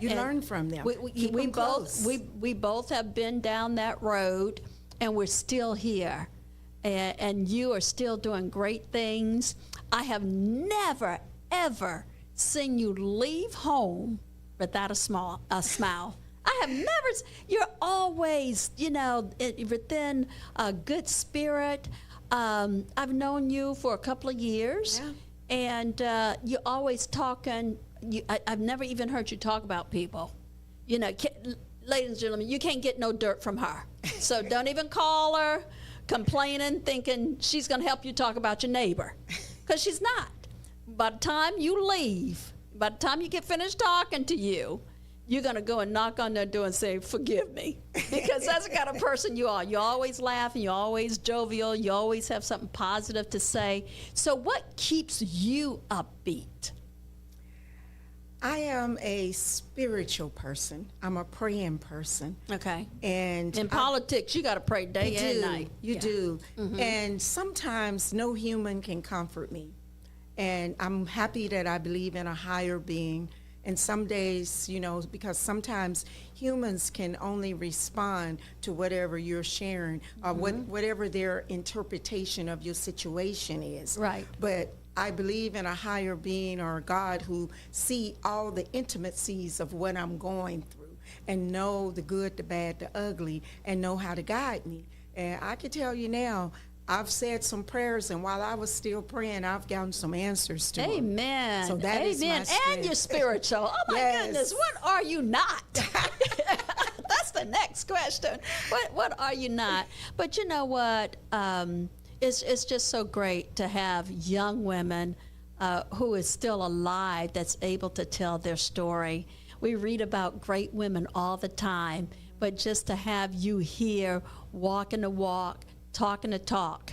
E: You learn from them. Keep
D: We
E: them
D: both
E: close.
D: we both have been down that road, and we're still here, and you are still doing great things. I have never ever seen you leave home without a smile. I have never. You're always, within a good spirit. I've known you for a couple of years, and you're always talking. I've never even heard you talk about people. Ladies and gentlemen, you can't get no dirt from her. So don't even call her complaining, thinking she's going to help you talk about your neighbor, because she's not. By the time you leave, by the time you get finished talking to you, you're going to go and knock on their door and say, forgive me. Because that's the kind of person you are. You're always laughing. You're always jovial. You always have something positive to say. So what keeps you upbeat?
E: I am a spiritual person. I'm a praying person.
D: Okay.
E: And
D: in politics, you got to pray day and night.
E: You do. And sometimes no human can comfort me. And I'm happy that I believe in a higher being. And some days, because sometimes humans can only respond to whatever you're sharing or whatever their interpretation of your situation is.
D: Right.
E: But I believe in a higher being or a God who see all the intimacies of what I'm going through and know the good, the bad, the ugly, and know how to guide me. And I can tell you now, I've said some prayers, and while I was still praying, I've gotten some answers to them.
D: Amen.
E: So that is my strength.
D: And you're spiritual. Oh, my goodness. What are you not? That's the next question. What are you not? But you know what? It's just so great to have young women who is still alive that's able to tell their story. We read about great women all the time, but just to have you here walking the walk, talking the talk,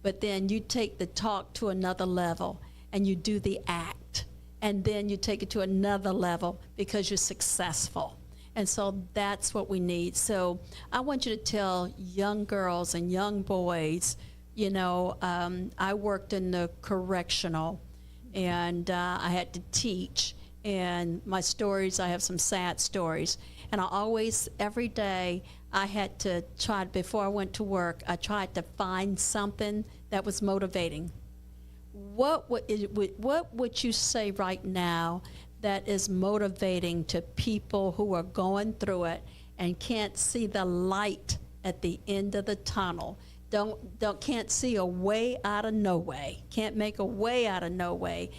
D: but then you take the talk to another level and you do the act, and then you take it to another level because you're successful. And so that's what we need. So I want you to tell young girls and young boys, I worked in the correctional, and I had to teach, and my stories, I have some sad stories, and I always, every day, I had to try, before I went to work, I tried to find something that was motivating. What would you say right now that is motivating to people who are going through it and can't see the light at the end of the tunnel? Can't see a way out of no way. Can't make a way out of no way.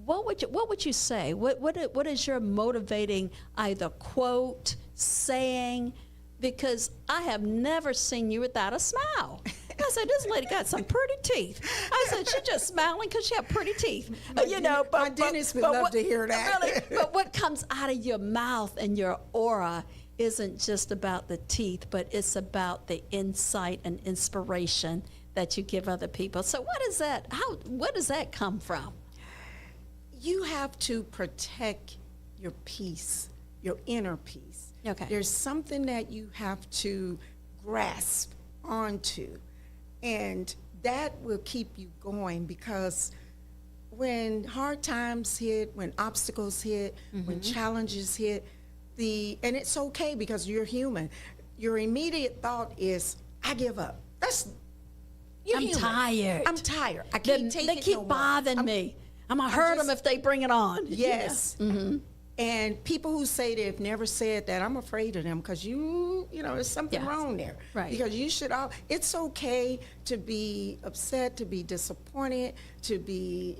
D: What would you say? What is your motivating either quote, saying? Because I have never seen you without a smile. I said, this lady got some pretty teeth. I said, she's just smiling because she has pretty teeth.
E: My dentist would love to hear that.
D: Really, but what comes out of your mouth and your aura isn't just about the teeth, but it's about the insight and inspiration that you give other people. So what is that? Where does that come from?
E: You have to protect your peace, your inner peace.
D: Okay.
E: There's something that you have to grasp onto, and that will keep you going, because when hard times hit, when obstacles hit, when challenges hit, and it's okay because you're human, your immediate thought is, I give up. I'm
D: tired.
E: I'm tired. I can't take it no more.
D: They keep bothering me. I'm going to hurt them if they bring it on.
E: Yes. And people who say they've never said that, I'm afraid of them because there's something
D: Yes.
E: wrong there.
D: Right.
E: Because it's okay to be upset, to be disappointed, to be,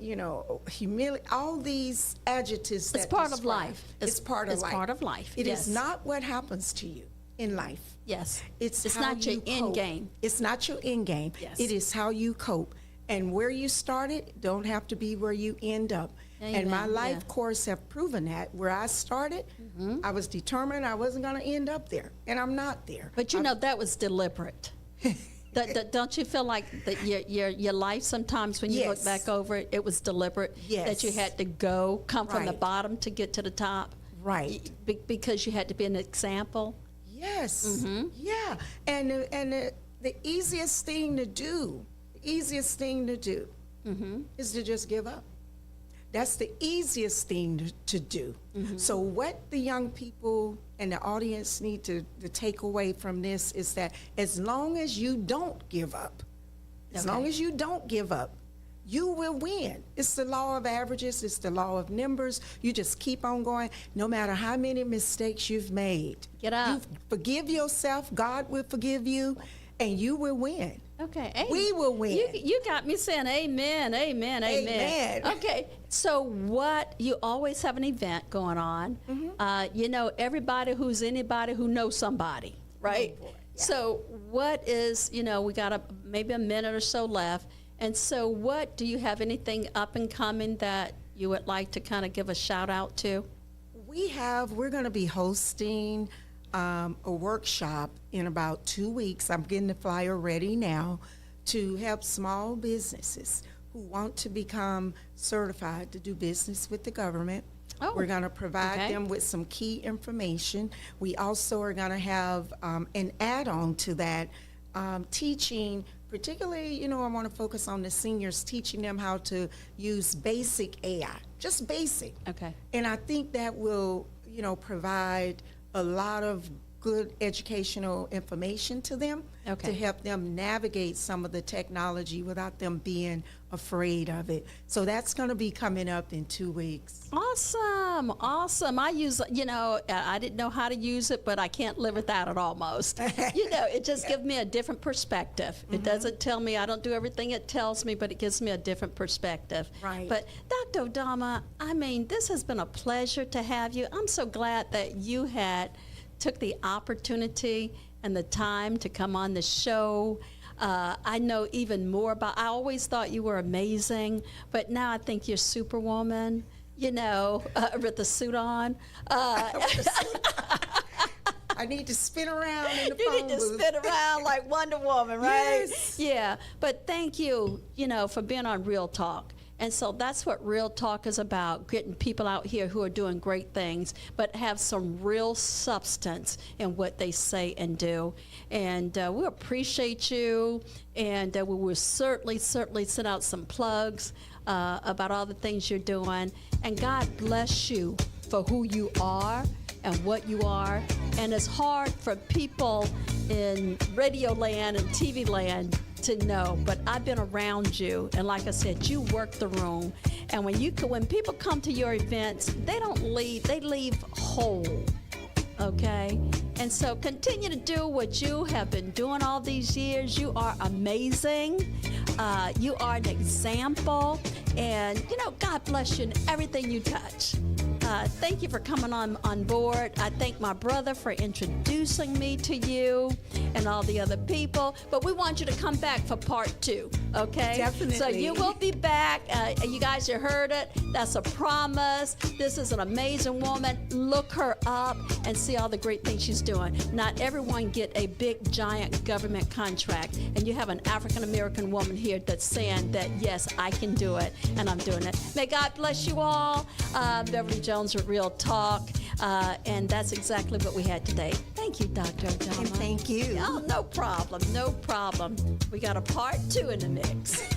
E: humiliated, all these adjectives.
D: It's
E: that
D: part of
E: describe-
D: life.
E: It's part of
D: it's
E: life.
D: part of life.
E: It
D: Yes.
E: is not what happens to you in life.
D: Yes.
E: It's how
D: not your
E: you
D: end
E: cope.
D: game.
E: It's not your end game.
D: Yes.
E: It is how you cope. And where you started don't have to be where you end up. And my
D: Amen.
E: life
D: Yeah.
E: course have proven that. Where I started, I was determined I wasn't going to end up there. And I'm not there.
D: But that was deliberate. Don't you feel like that your life sometimes when you look
E: Yes.
D: back over it, it was deliberate?
E: Yes.
D: That you had to come from the
E: Right.
D: bottom to get to the top?
E: Right.
D: Because you had to be an example?
E: Yes.
D: Mm-hmm.
E: Yeah. And the easiest thing to do,
D: Mm-hmm.
E: is to just give up. That's the easiest thing to do.
D: Mm-hmm.
E: So what the young people and the audience need to take away from this is that as long as you don't give up, you will win. It's the law of averages. It's the law of numbers. You just keep on going, no matter how many mistakes you've made.
D: Get up.
E: You forgive yourself. God will forgive you, and you will win.
D: Okay.
E: We will win.
D: You got me saying amen, amen, amen.
E: Amen.
D: Okay. So you always have an event going on.
E: Mm-hmm.
D: Everybody who's anybody who knows somebody, right?
E: Oh, boy. Yeah.
D: So what is, we got maybe a minute or so left. And so do you have anything up and coming that you would like to kind of give a shout out to?
E: We're going to be hosting a workshop in about 2 weeks. I'm getting the flyer ready now to help small businesses who want to become certified to do business with the government.
D: Oh,
E: We're going to provide
D: okay.
E: them with some key information. We also are going to have an add-on to that, teaching, particularly, I want to focus on the seniors, teaching them how to use basic AI, just basic.
D: Okay.
E: And I think that will, provide a lot of good educational information to them
D: Okay.
E: to help them navigate some of the technology without them being afraid of it. So that's going to be coming up in 2 weeks.
D: Awesome. I use, I didn't know how to use it, but I can't live without it almost. It just gives me a different perspective.
E: Mm-hmm.
D: It doesn't tell me, I don't do everything it tells me, but it gives me a different perspective.
E: Right.
D: But Dr. Odama, this has been a pleasure to have you. I'm so glad that you took the opportunity and the time to come on the show. I know even more I always thought you were amazing, but now I think you're Superwoman, with the suit on.
E: I need to spin around in the
D: You
E: phone
D: need to
E: booth.
D: spin around like Wonder Woman, right?
E: Yes.
D: Yeah, but thank you, for being on Real Talk. And so that's what Real Talk is about, getting people out here who are doing great things, but have some real substance in what they say and do. And we appreciate you, and we will certainly send out some plugs about all the things you're doing. And God bless you for who you are and what you are. And it's hard for people in radio land and TV land to know, but I've been around you, and like I said, you work the room. And when people come to your events, they don't leave, they leave whole. Okay? And so continue to do what you have been doing all these years. You are amazing. You are an example. And, God bless you in everything you touch. Thank you for coming on board. I thank my brother for introducing me to you and all the other people. But we want you to come back for part 2, okay?
E: Definitely.
D: So you will be back. You guys, you heard it. That's a promise. This is an amazing woman. Look her up and see all the great things she's doing. Not everyone get a big, giant government contract. And you have an African-American woman here that's saying that, yes, I can do it, and I'm doing it. May God bless you all. Beverly Jones with Real Talk. And that's exactly what we had today. Thank you, Dr. Odama.
E: And thank you.
D: Oh, no problem. We got a part 2 in the mix.